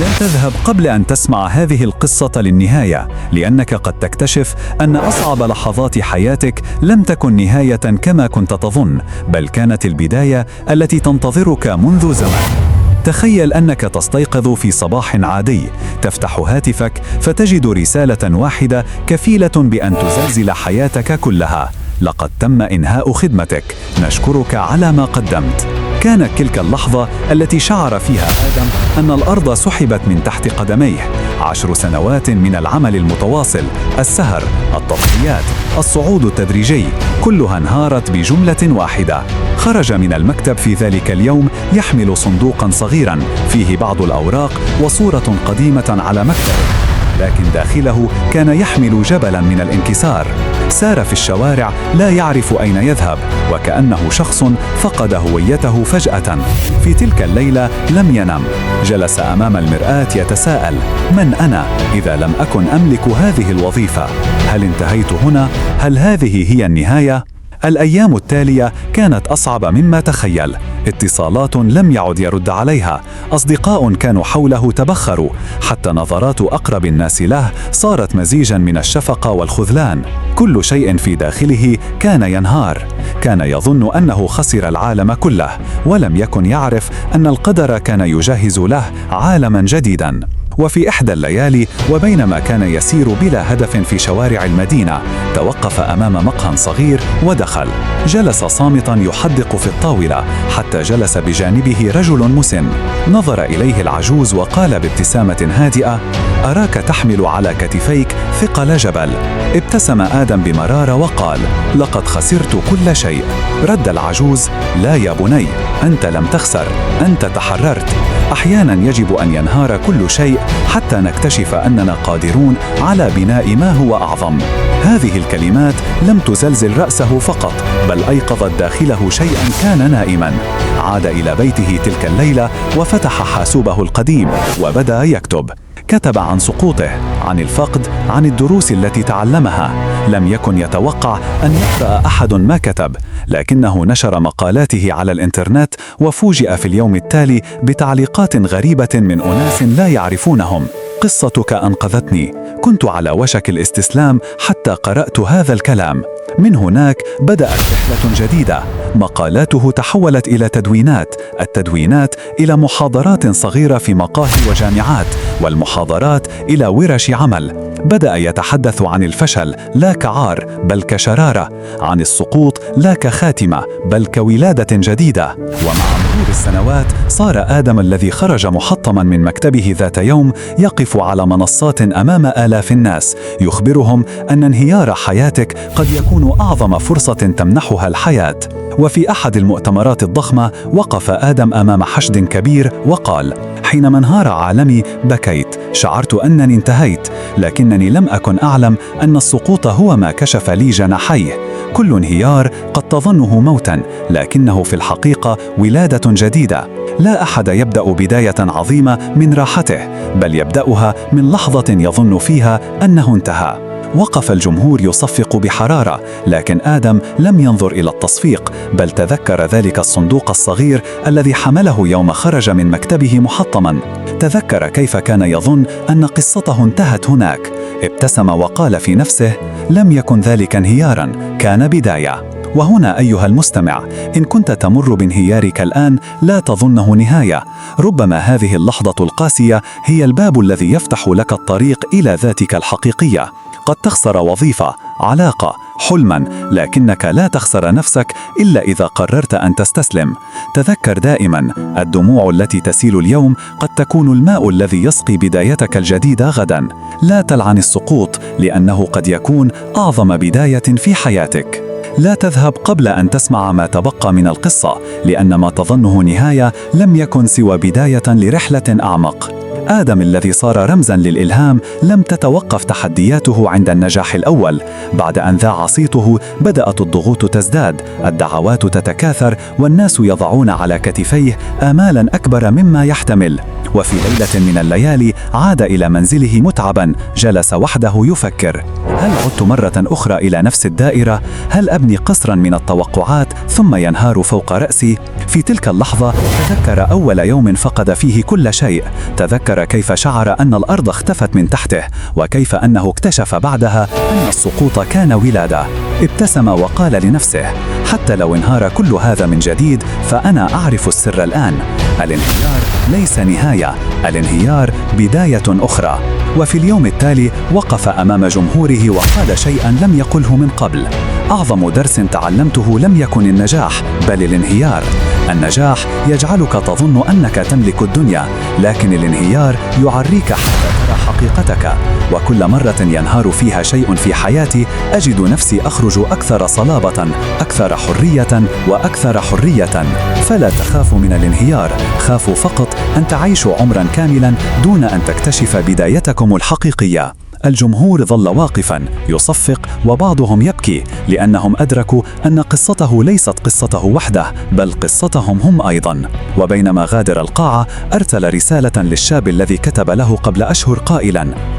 لا تذهب قبل أن تسمع هذه القصة للنهاية، لأنك قد تكتشف أن أصعب لحظات حياتك لم تكن نهاية كما كنت تظن، بل كانت البداية التي تنتظرك منذ زمن. تخيل أنك تستيقظ في صباح عادي، تفتح هاتفك فتجد رسالة واحدة كفيلة بأن تزلزل حياتك كلها: لقد تم إنهاء خدمتك، نشكرك على ما قدمت. كانت تلك اللحظة التي شعر فيها آدم أن الأرض سحبت من تحت قدميه. 10 سنوات من العمل المتواصل، السهر، التضحيات، الصعود التدريجي، كلها انهارت بجملة واحدة. خرج من المكتب في ذلك اليوم يحمل صندوقا صغيرا فيه بعض الأوراق وصورة قديمة على مكتبه، لكن داخله كان يحمل جبلا من الانكسار. سار في الشوارع لا يعرف أين يذهب، وكأنه شخص فقد هويته فجأة. في تلك الليلة لم ينم، جلس أمام المرآة يتساءل: من أنا إذا لم أكن أملك هذه الوظيفة؟ هل انتهيت هنا؟ هل هذه هي النهاية؟ الأيام التالية كانت أصعب مما تخيل. اتصالات لم يعد يرد عليها، أصدقاء كانوا حوله تبخروا، حتى نظرات أقرب الناس له صارت مزيجا من الشفقة والخذلان. كل شيء في داخله كان ينهار. كان يظن أنه خسر العالم كله، ولم يكن يعرف أن القدر كان يجهز له عالما جديدا. وفي إحدى الليالي، وبينما كان يسير بلا هدف في شوارع المدينة، توقف أمام مقهى صغير ودخل. جلس صامتا يحدق في الطاولة حتى جلس بجانبه رجل مسن. نظر إليه العجوز وقال بابتسامة هادئة: أراك تحمل على كتفيك ثقل جبل. ابتسم آدم بمرارة وقال: لقد خسرت كل شيء. رد العجوز: لا يا بني، أنت لم تخسر، أنت تحررت. أحيانا يجب أن ينهار كل شيء حتى نكتشف أننا قادرون على بناء ما هو أعظم. هذه الكلمات لم تزلزل رأسه فقط، بل أيقظت داخله شيئا كان نائما. عاد إلى بيته تلك الليلة وفتح حاسوبه القديم وبدأ يكتب. كتب عن سقوطه، عن الفقد، عن الدروس التي تعلمها. لم يكن يتوقع أن يقرأ أحد ما كتب، لكنه نشر مقالاته على الإنترنت وفوجئ في اليوم التالي بتعليقات غريبة من أناس لا يعرفونهم: قصتك أنقذتني، كنت على وشك الاستسلام حتى قرأت هذا الكلام. من هناك بدأت رحلة جديدة. مقالاته تحولت إلى تدوينات، التدوينات إلى محاضرات صغيرة في مقاهي وجامعات، والمحاضرات إلى ورش عمل. بدأ يتحدث عن الفشل لا كعار بل كشرارة، عن السقوط لا كخاتمة بل كولادة جديدة. ومع مرور السنوات صار آدم الذي خرج محطما من مكتبه ذات يوم يقف على منصات أمام آلاف الناس، يخبرهم أن انهيار حياتك قد يكون أعظم فرصة تمنحها الحياة. وفي أحد المؤتمرات الضخمة وقف آدم أمام حشد كبير وقال: حينما انهار عالمي بكيت، شعرت أنني انتهيت، لكنني لم أكن أعلم أن السقوط هو ما كشف لي جناحيه. كل انهيار قد تظنه موتا، لكنه في الحقيقة ولادة جديدة. لا أحد يبدأ بداية عظيمة من راحته، بل يبدأها من لحظة يظن فيها أنه انتهى. وقف الجمهور يصفق بحرارة، لكن آدم لم ينظر إلى التصفيق، بل تذكر ذلك الصندوق الصغير الذي حمله يوم خرج من مكتبه محطما. تذكر كيف كان يظن أن قصته انتهت هناك. ابتسم وقال في نفسه: لم يكن ذلك انهيارا، كان بداية. وهنا أيها المستمع، إن كنت تمر بانهيارك الآن لا تظنه نهاية. ربما هذه اللحظة القاسية هي الباب الذي يفتح لك الطريق إلى ذاتك الحقيقية. قد تخسر وظيفة، علاقة، حلما، لكنك لا تخسر نفسك إلا إذا قررت أن تستسلم. تذكر دائما: الدموع التي تسيل اليوم قد تكون الماء الذي يسقي بدايتك الجديدة غدا. لا تلعن السقوط، لأنه قد يكون أعظم بداية في حياتك. لا تذهب قبل أن تسمع ما تبقى من القصة، لأن ما تظنه نهاية لم يكن سوى بداية لرحلة أعمق. آدم الذي صار رمزاً للإلهام لم تتوقف تحدياته عند النجاح الأول. بعد أن ذاع صيته بدأت الضغوط تزداد، الدعوات تتكاثر، والناس يضعون على كتفيه آمالاً أكبر مما يحتمل. وفي ليلة من الليالي عاد إلى منزله متعباً، جلس وحده يفكر: هل عدت مرة أخرى إلى نفس الدائرة؟ هل أبني قصراً من التوقعات ثم ينهار فوق رأسي؟ في تلك اللحظة تذكر أول يوم فقد فيه كل شيء، تذكر تذكر كيف شعر أن الأرض اختفت من تحته، وكيف أنه اكتشف بعدها أن السقوط كان ولادة. ابتسم وقال لنفسه: حتى لو انهار كل هذا من جديد فأنا أعرف السر الآن. الانهيار ليس نهاية، الانهيار بداية أخرى. وفي اليوم التالي وقف أمام جمهوره وقال شيئا لم يقله من قبل: أعظم درس تعلمته لم يكن النجاح بل الانهيار. النجاح يجعلك تظن أنك تملك الدنيا، لكن الانهيار يعريك حتى ترى حقيقتك. وكل مرة ينهار فيها شيء في حياتي أجد نفسي أخرج أكثر صلابة، أكثر حرية وأكثر حرية. فلا تخافوا من الانهيار، خافوا فقط أن تعيشوا عمرا كاملا دون أن تكتشف بدايتكم الحقيقية. الجمهور ظل واقفا يصفق وبعضهم يبكي، لأنهم أدركوا أن قصته ليست قصته وحده بل قصتهم هم أيضا. وبينما غادر القاعة أرسل رسالة للشاب الذي كتب له قبل أشهر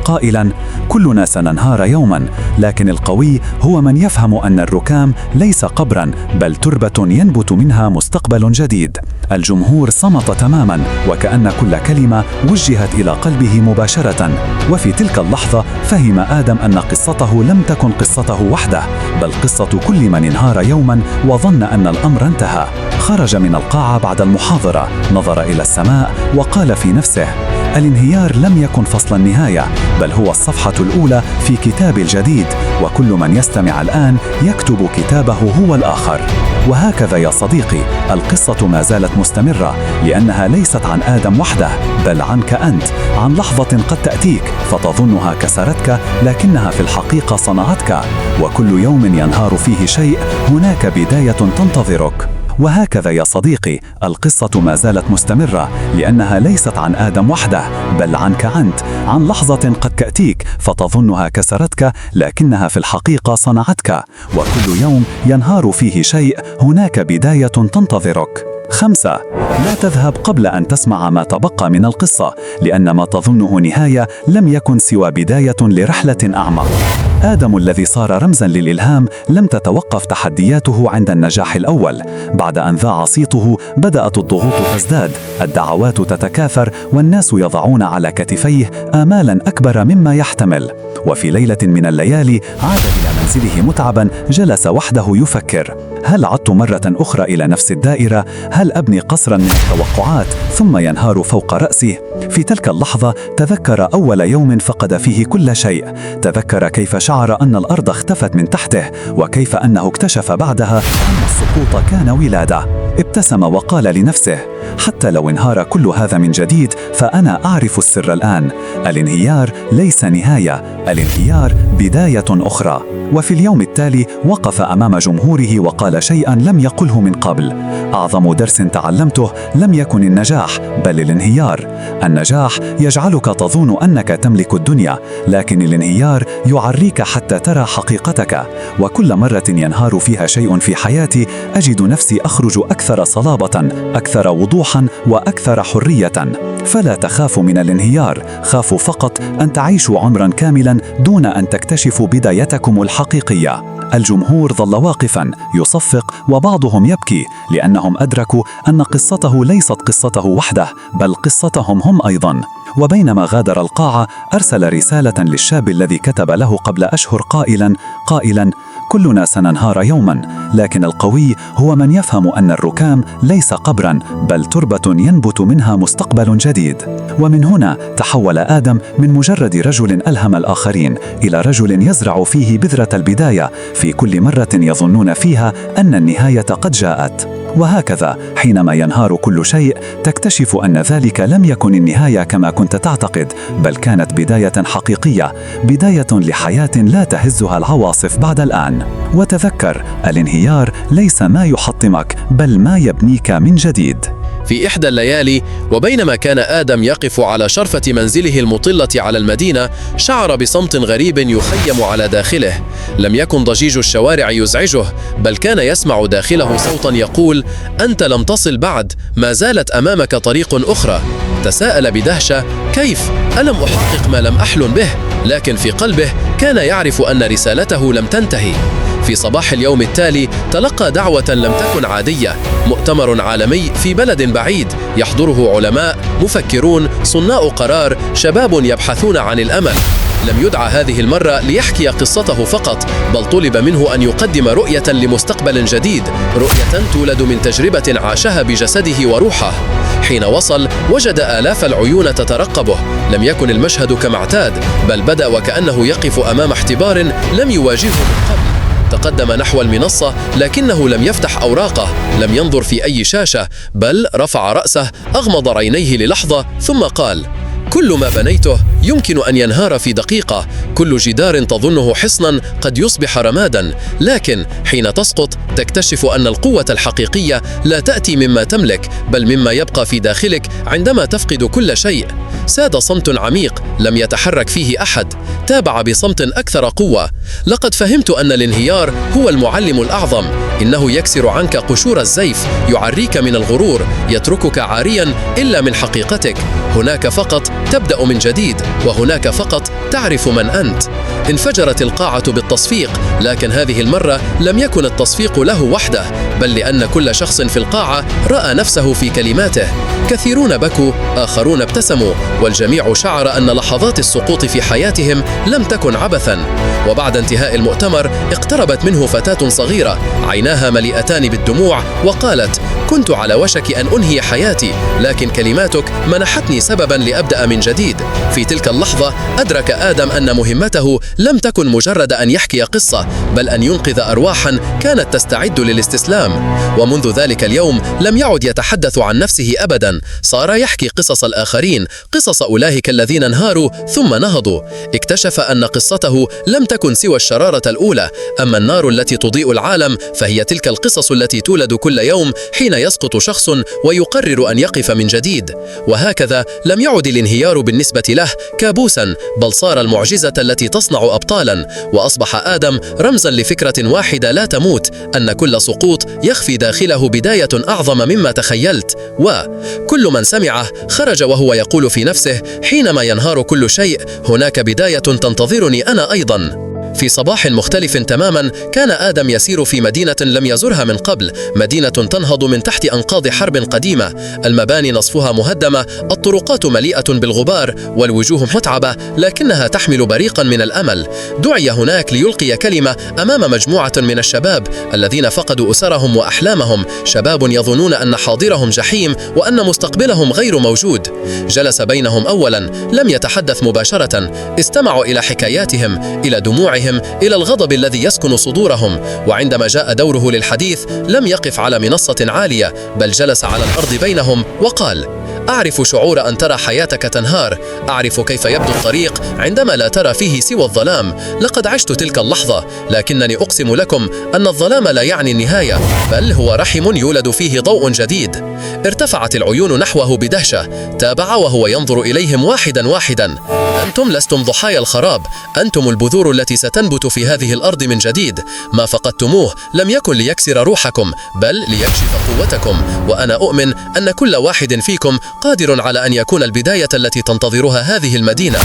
قائلا: كلنا سننهار يوما، لكن القوي هو من يفهم أن الركام ليس قبرا بل تربة ينبت منها مستقبل جديد. الجمهور صمت تماما، وكأن كل كلمة وجهت إلى قلبه مباشرة. وفي تلك اللحظة فهم آدم أن قصته لم تكن قصته وحده بل قصة كل من انهار يوما وظن أن الأمر انتهى. خرج من القاعة بعد المحاضرة، نظر إلى السماء وقال في نفسه: الانهيار لم يكن فصل النهاية بل هو الصفحة الأولى في كتاب الجديد، وكل من يستمع الآن يكتب كتابه هو الآخر. وهكذا يا صديقي، القصة ما زالت مستمرة، لأنها ليست عن آدم وحده بل عنك أنت، عن لحظة قد تأتيك فتظنها كسرتك لكنها في الحقيقة صنعتك. وكل يوم ينهار فيه شيء هناك بداية تنتظرك. وهكذا يا صديقي، القصة ما زالت مستمرة، لأنها ليست عن آدم وحده بل عنك أنت، عن لحظة قد تأتيك فتظنها كسرتك لكنها في الحقيقة صنعتك. وكل يوم ينهار فيه شيء هناك بداية تنتظرك. 5. لا تذهب قبل أن تسمع ما تبقى من القصة، لأن ما تظنه نهاية لم يكن سوى بداية لرحلة أعمق. آدم الذي صار رمزاً للإلهام لم تتوقف تحدياته عند النجاح الأول. بعد أن ذاع صيته بدأت الضغوط تزداد، الدعوات تتكاثر، والناس يضعون على كتفيه آمالاً أكبر مما يحتمل. وفي ليلة من الليالي عاد إلى منزله متعباً، جلس وحده يفكر: هل عدت مرة أخرى إلى نفس الدائرة؟ هل أبني قصراً من التوقعات ثم ينهار فوق رأسي؟ في تلك اللحظة تذكر أول يوم فقد فيه كل شيء، تذكر كيف شعر أن الأرض اختفت من تحته، وكيف أنه اكتشف بعدها أن السقوط كان ولادة. ابتسم وقال لنفسه: حتى لو انهار كل هذا من جديد فأنا أعرف السر الآن. الانهيار ليس نهاية، الانهيار بداية أخرى. وفي اليوم التالي وقف أمام جمهوره وقال شيئا لم يقله من قبل: أعظم درس تعلمته لم يكن النجاح بل الانهيار. النجاح يجعلك تظن أنك تملك الدنيا، لكن الانهيار يعريك حتى ترى حقيقتك. وكل مرة ينهار فيها شيء في حياتي أجد نفسي أخرج أكثر صلابة، أكثر وضوحا وأكثر حرية. فلا تخافوا من الانهيار، خافوا فقط أن تعيشوا عمرا كاملا دون أن تكتشفوا بدايتكم الحقيقية. الجمهور ظل واقفا يصفق وبعضهم يبكي، لأنهم أدركوا أن قصته ليست قصته وحده بل قصتهم هم أيضا. وبينما غادر القاعة أرسل رسالة للشاب الذي كتب له قبل أشهر قائلا: كلنا سننهار يوما، لكن القوي هو من يفهم أن الركام ليس قبرا بل تربة ينبت منها مستقبل جديد. ومن هنا تحول آدم من مجرد رجل ألهم الآخرين إلى رجل يزرع فيه بذرة البداية في كل مرة يظنون فيها أن النهاية قد جاءت. وهكذا حينما ينهار كل شيء تكتشف أن ذلك لم يكن النهاية كما كنت تعتقد، بل كانت بداية حقيقية، بداية لحياة لا تهزها العواصف بعد الآن. وتذكر، الانهيار ليس ما يحطمك بل ما يبنيك من جديد. في إحدى الليالي، وبينما كان آدم يقف على شرفة منزله المطلة على المدينة، شعر بصمت غريب يخيم على داخله. لم يكن ضجيج الشوارع يزعجه، بل كان يسمع داخله صوتا يقول: أنت لم تصل بعد، ما زالت أمامك طريق أخرى. تساءل بدهشة: كيف؟ ألم أحقق ما لم أحلم به؟ لكن في قلبه كان يعرف أن رسالته لم تنتهي. في صباح اليوم التالي تلقى دعوة لم تكن عادية، مؤتمر عالمي في بلد بعيد يحضره علماء، مفكرون، صناع قرار، شباب يبحثون عن الأمل. لم يدعى هذه المرة ليحكي قصته فقط، بل طلب منه أن يقدم رؤية لمستقبل جديد، رؤية تولد من تجربة عاشها بجسده وروحه. حين وصل وجد آلاف العيون تترقبه. لم يكن المشهد كما اعتاد، بل بدأ وكأنه يقف أمام اختبار لم يواجهه من قبل. تقدم نحو المنصة لكنه لم يفتح أوراقه، لم ينظر في أي شاشة، بل رفع رأسه، أغمض عينيه للحظة ثم قال: كل ما بنيته يمكن أن ينهار في دقيقة، كل جدار تظنه حصنا قد يصبح رمادا، لكن حين تسقط تكتشف أن القوة الحقيقية لا تأتي مما تملك، بل مما يبقى في داخلك عندما تفقد كل شيء. ساد صمت عميق لم يتحرك فيه أحد، تابع بصمت أكثر قوة: لقد فهمت أن الانهيار هو المعلم الأعظم، إنه يكسر عنك قشور الزيف، يعريك من الغرور، يتركك عاريا إلا من حقيقتك. هناك فقط تبدأ من جديد، وهناك فقط تعرف من أنت. انفجرت القاعة بالتصفيق، لكن هذه المرة لم يكن التصفيق له وحده، بل لأن كل شخص في القاعة رأى نفسه في كلماته. كثيرون بكوا، آخرون ابتسموا، والجميع شعر أن لحظات السقوط في حياتهم لم تكن عبثا. وبعد انتهاء المؤتمر اقتربت منه فتاة صغيرة، عيناها مليئتان بالدموع، وقالت: كنت على وشك أن أنهي حياتي، لكن كلماتك منحتني سببا لأبدأ من جديد. في تلك اللحظة أدرك آدم أن مهمته لم تكن مجرد أن يحكي قصة، بل أن ينقذ أرواحا كانت تستعد للاستسلام. ومنذ ذلك اليوم لم يعد يتحدث عن نفسه أبدا، صار يحكي قصص الآخرين، قصص أولئك الذين انهاروا ثم نهضوا. اكتشف أن قصته لم تكن سوى الشرارة الأولى، أما النار التي تضيء العالم فهي تلك القصص التي تولد كل يوم حين يسقط شخص ويقرر أن يقف من جديد. وهكذا لم يعد الانهيار بالنسبة له كابوسا، بل صار المعجزة التي تصنع أبطالا. وأصبح آدم رمزا لفكرة واحدة لا تموت، أن كل سقوط يخفي داخله بداية أعظم مما تخيلت. وكل من سمعه خرج وهو يقول في نفسه: حينما ينهار كل شيء هناك بداية تنتظرني أنا أيضا. في صباح مختلف تماما كان آدم يسير في مدينة لم يزرها من قبل، مدينة تنهض من تحت أنقاض حرب قديمة، المباني نصفها مهدمة، الطرقات مليئة بالغبار، والوجوه متعبة لكنها تحمل بريقا من الأمل. دعي هناك ليلقي كلمة أمام مجموعة من الشباب الذين فقدوا أسرهم وأحلامهم، شباب يظنون أن حاضرهم جحيم وأن مستقبلهم غير موجود. جلس بينهم أولا، لم يتحدث مباشرة، استمعوا إلى حكاياتهم، إلى دموعهم، إلى الغضب الذي يسكن صدورهم. وعندما جاء دوره للحديث لم يقف على منصة عالية، بل جلس على الأرض بينهم وقال: أعرف شعور أن ترى حياتك تنهار، أعرف كيف يبدو الطريق عندما لا ترى فيه سوى الظلام. لقد عشت تلك اللحظة، لكنني أقسم لكم أن الظلام لا يعني النهاية، بل هو رحم يولد فيه ضوء جديد. ارتفعت العيون نحوه بدهشة، تابع وهو ينظر إليهم واحدا واحدا: أنتم لستم ضحايا الخراب، أنتم البذور التي ستنبت في هذه الأرض من جديد. ما فقدتموه لم يكن ليكسر روحكم، بل ليكشف قوتكم. وأنا أؤمن أن كل واحد فيكم قادر على أن يكون البداية التي تنتظرها هذه المدينة.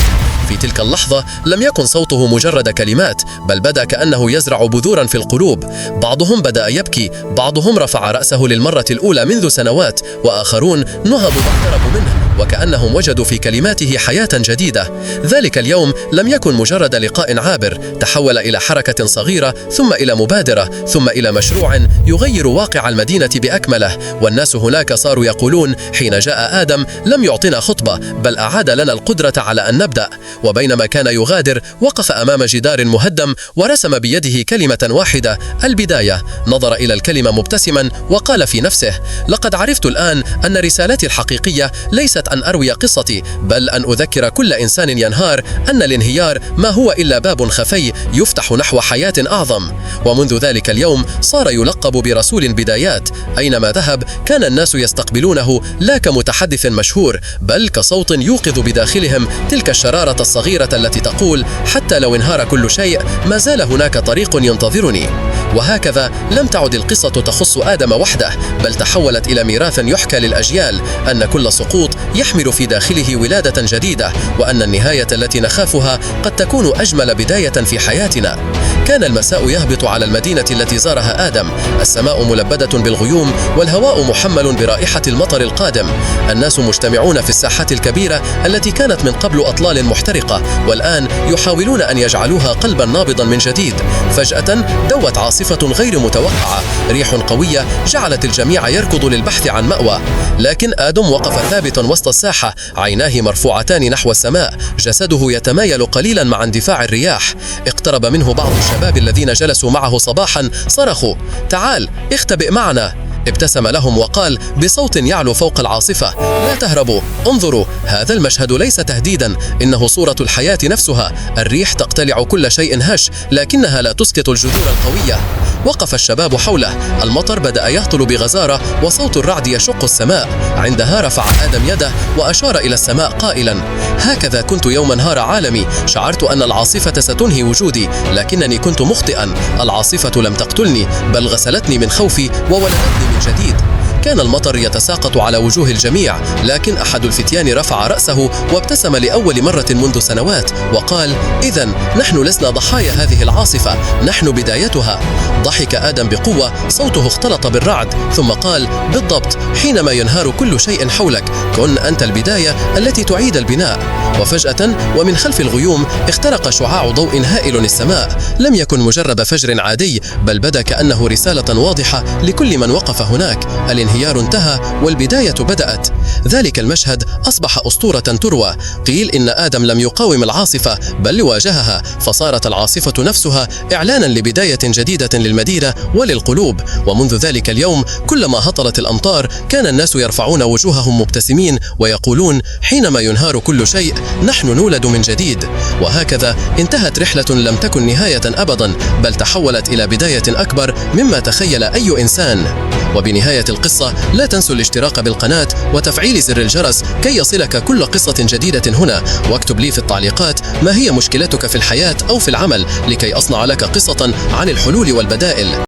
في تلك اللحظة لم يكن صوته مجرد كلمات، بل بدا كأنه يزرع بذورا في القلوب. بعضهم بدأ يبكي، بعضهم رفع رأسه للمرة الأولى منذ سنوات، وآخرون نهضوا واقتربوا منه وكأنهم وجدوا في كلماته حياة جديدة. ذلك اليوم لم يكن مجرد لقاء عابر، تحول إلى حركة صغيرة، ثم إلى مبادرة، ثم إلى مشروع يغير واقع المدينة بأكمله. والناس هناك صاروا يقولون: حين جاء آدم لم يعطنا خطبة، بل أعاد لنا القدرة على أن نبدأ. وبينما كان يغادر وقف أمام جدار مهدم ورسم بيده كلمة واحدة: البداية. نظر إلى الكلمة مبتسما وقال في نفسه: لقد عرفت الآن أن رسالتي الحقيقية ليست أن أروي قصتي، بل أن أذكر كل إنسان ينهار أن الانهيار ما هو إلا باب خفي يفتح نحو حياة أعظم. ومنذ ذلك اليوم صار يلقب برسول البدايات. أينما ذهب كان الناس يستقبلونه لا كمتحدث مشهور، بل كصوت يوقظ بداخلهم تلك الشرارة الكلمة الصغيرة التي تقول: حتى لو انهار كل شيء ما زال هناك طريق ينتظرني. وهكذا لم تعد القصة تخص آدم وحده، بل تحولت إلى ميراث يحكى للأجيال، أن كل سقوط يحمل في داخله ولادة جديدة، وأن النهاية التي نخافها قد تكون أجمل بداية في حياتنا. كان المساء يهبط على المدينة التي زارها آدم، السماء ملبدة بالغيوم والهواء محمل برائحة المطر القادم. الناس مجتمعون في الساحات الكبيرة التي كانت من قبل أطلال محترقة، والآن يحاولون أن يجعلوها قلبا نابضا من جديد. فجأة دوت عاصفة غير متوقعة، ريح قوية جعلت الجميع يركض للبحث عن مأوى. لكن آدم وقف ثابتا وسط الساحة، عيناه مرفوعتان نحو السماء، جسده يتمايل قليلا مع اندفاع الرياح. اقترب منه بعض الشباب الذين جلسوا معه صباحا، صرخوا: تعال اختبئ معنا. ابتسم لهم وقال بصوت يعلو فوق العاصفة: لا تهربوا، انظروا، هذا المشهد ليس تهديدا، إنه صورة الحياة نفسها. الريح تقتلع كل شيء هش، لكنها لا تسقط الجذور القوية. وقف الشباب حوله، المطر بدأ يهطل بغزارة وصوت الرعد يشق السماء. عندها رفع آدم يده وأشار إلى السماء قائلا: هكذا كنت يوم انهار عالمي، شعرت أن العاصفة ستنهي وجودي، لكنني كنت مخطئا. العاصفة لم تقتلني، بل غسلتني من خوفي وولدتني من جديد. كان المطر يتساقط على وجوه الجميع، لكن أحد الفتيان رفع رأسه وابتسم لأول مرة منذ سنوات وقال: إذن نحن لسنا ضحايا هذه العاصفة، نحن بدايتها. ضحك آدم بقوة، صوته اختلط بالرعد، ثم قال: بالضبط، حينما ينهار كل شيء حولك كن أنت البداية التي تعيد البناء. وفجأة ومن خلف الغيوم اخترق شعاع ضوء هائل السماء، لم يكن مجرد فجر عادي، بل بدا كأنه رسالة واضحة لكل من وقف هناك. الانهيار انتهى والبداية بدأت. ذلك المشهد أصبح أسطورة تروى. قيل إن آدم لم يقاوم العاصفة، بل واجهها، فصارت العاصفة نفسها إعلانا لبداية جديدة للمدينة وللقلوب. ومنذ ذلك اليوم كلما هطلت الأمطار كان الناس يرفعون وجوههم مبتسمين ويقولون: حينما ينهار كل شيء نحن نولد من جديد. وهكذا انتهت رحلة لم تكن نهاية أبدا، بل تحولت إلى بداية أكبر مما تخيل أي إنسان. وبنهاية القصة لا تنسوا الاشتراك بالقناة وتفعيل زر الجرس كي يصلك كل قصة جديدة هنا، واكتب لي في التعليقات ما هي مشكلتك في الحياة أو في العمل لكي أصنع لك قصة عن الحلول والبدائل.